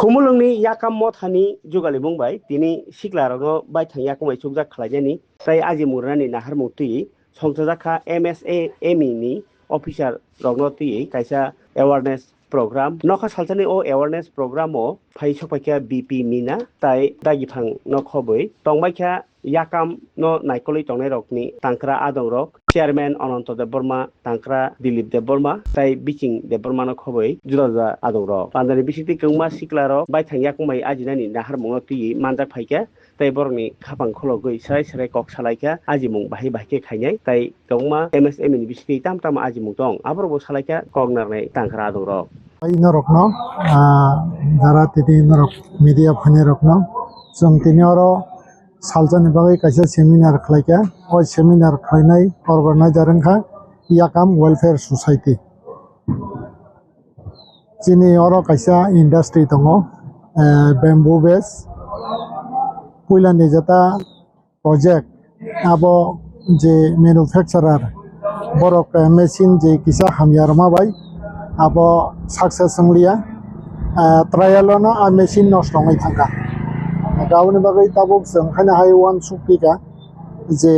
खुमुलुंनि याकाम मथानि जुगालि बुंबाय दिनै सिख्लारावनो बायथां याकुमाय सुगजाक खालायनायनि जाय आजि मुरानि नाहार मुक्ति संसजाखा एमएसए एमई नि अफिसार रगनो ती कायसा एवारनेस program नखा सालसानि ओ एवारनेस program ओ फाइ सपाइका बीपी मीना ताइ दागिफां नखबै तंबाइखा याकाम न नाइकलि तंनाय रकनि तांक्रा आदं रक चेयरमैन अनंत देव बर्मा तांक्रा दिलीप देव बर्मा ताइ बिचिं देव बर्मा नखबै जुदा जुदा आदं रक पान्दानि बिसिति गौमा सिक्लार बायथां याकुमाय आजिनानि नाहार मुङो तुई मानजाक फाइका ताइ बरनि खापां खलगै सराय सराय कक सालायका आजिमुं बाहाय बाहायके खायनाय ताइ गौमा एमएसएम नि बिसिति ताम ताम आजिमुं दं आबरबो सालायका कक नारनाय तांक्रा आदं रक Inorokno, jara titi inorok media phane rokno, song tini oro saljan bagai kaisa seminar khlaika, o seminar khlainai organizer wngkha Yakam Welfare Society. Chini oro kaisa industry tongo, bamboo base, puila nijata project, abo je manufacturer, borok machine je kisa hamyarma bai. Abo success sanglia trial no a machine no strong thangka gauni bagai tabuk sang khana hai one supika je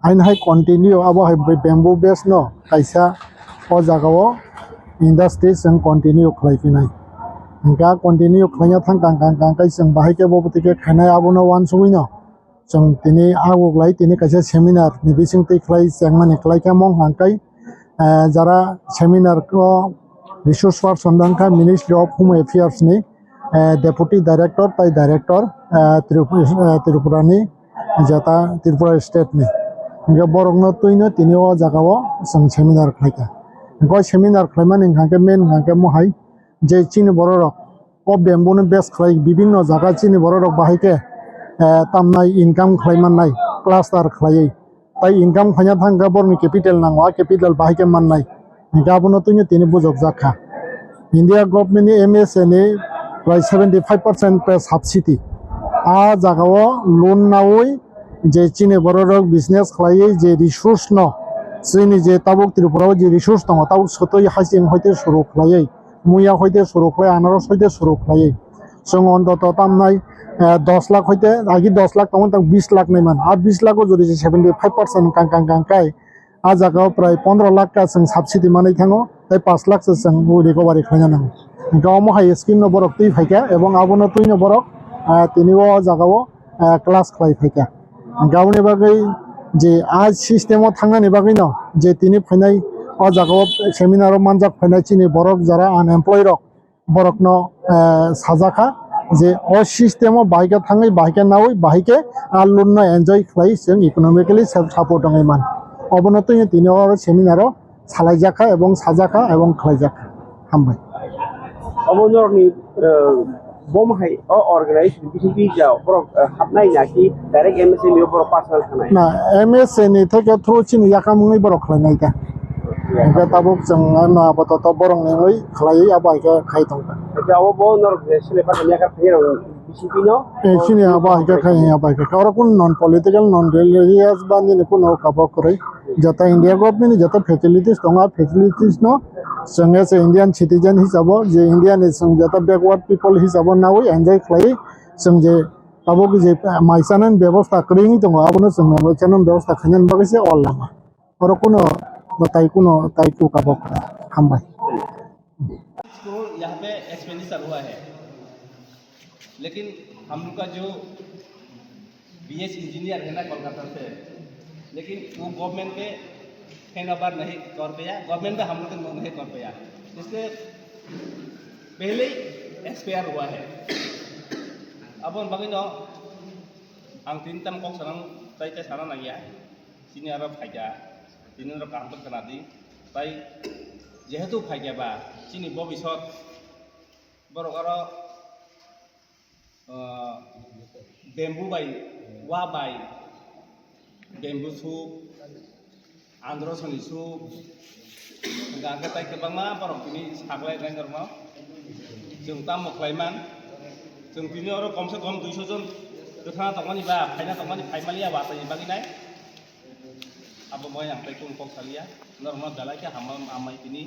ain hai continue abo hai bamboo base no kaisa o jagao industry sang continue khlai pinai ga continue khlaiya thangkang kang kai sang bahai ke bobutike khana abo no one suino jong tini aguk lai tini kaisa seminar ni bising ti khlai changmani khlai ka mong hangkai jara seminar ko resource person dangka Ministry of Home Affairs ni Deputy Director tai Director Tripura ni jata Tripura State ni hingga borok no tuino tini o jagao sang seminar khlaika go seminar khlaimani hangke main hangke mohai je chini borok o bamboo ni base khlai bibinno jaga chini borok bahaike tamnai income khlaimanai cluster khlai tai income khanya thangka borni capital nangwa capital bahike mannai gabono tuino tini bujok jakha India government ni MSA ni 75% pe subsidy a jagao loan nawi je chini borok business khlai je resource no chini je tabuk Tripura je resource tongo tabuk sotoi hasing hoite suru khlai muya hoite suru khlai anaros hoite suru khlai song onto tamnai 10 lakh হইতে আগে 10 লাখ তখন 20 লাখ নাই মান আর 20 লাখও যদি 75% কাং কাই আ জায়গাও প্রায় 15 লাখ কা जों সাবসিডি মানাই থাঙো তাই 5 লাখ जों রিকভারি খাইনা নাও গাওমো হাই স্কিম ন বরক তুই ফাইকা এবং আবনো তুই ন বরক তিনিও জায়গাও ক্লাস খাই ফাইকা গাওনি বাগৈ যে আজ সিস্টেমও থাংনানি বাগৈ ন যে তিনি ফাইনাই অ জায়গাও সেমিনারও মানজাক ফাইনাই চিনি বরক যারা আনএমপ্লয় রক বরক ন সাজাখা যে অ সিস্টেমও বাইকে থাঙै বাইকে নাওই বাইকে আর লোন ন এনজয় খাই जों ইকোনমিক্যালি সেলফ সাপোর্ট দङै মান অবনতই তিনি সেমিনারও সালাইজাখা এবং সাজাখা এবং খাইজাখা হামবাই অবনরনি বমহাই অ অর্গানাইজেশন বিসিপি যাও বরক হাবনাই নাকি ডাইরেক্ট এমএসএ নি বরক পার্সোনাল খানাই না এমএসএ নি থেকে থ্রু চিনি ইয়াকামুङै বরক খাইনাইকা ga tabuk जों na bato borong ngai khlai abai ka khai tongka যাও বনর সেলে পাতা নিয়া ফের বিসিপি নো chini abai ka khai abai ka ora kun non political non religious bani ni kuno kabok krai jata India government ni jata facilities tonga facilities no संगे से Indian citizen हिसाबो जे इंडियन जों जता बैकवर्ड पीपल हिसाबो नावै enjoy खाइ जों जे आबो जे माइसानन व्यवस्था करिनि दङ आबोनो जों माइसानन व्यवस्था खायन बागैसे अल्लामा और कुनो ताई को काबक हामबाय यहाँ पे एक्सपेंडिचर हुआ है लेकिन हम लोग का जो बीएस इंजीनियर है ना कोलकाता से लेकिन वो गवर्नमेंट पे बार नहीं कर पाया गवर्नमेंट में हम लोग नहीं कर पाया इसलिए पहले ही एक्सपायर हुआ है अब बाकी नो आं तीन तम कक सानां ताई साना नागिया सिनि आरो फाइजा तीन काम तो कना दी ताई जेहेतु फाइजा बा चिनि भविष्यत बरक आरो बेम्बू बाई वा बाई बेम्बू सुप आंध्रसनि सुप गांगे ताई गोबां बरक दिनै साग्लाय गांगरमा जों ता मख्लायमान जों दिनै आरो कम से कम 200 जन गोथाङा तंगानि बा फाइना तंगानि फाइमालिया बाताय बागिनाय अब मैं आं ताई कुन कक सालिया नरमा दालाय के हामा आमाय दिनै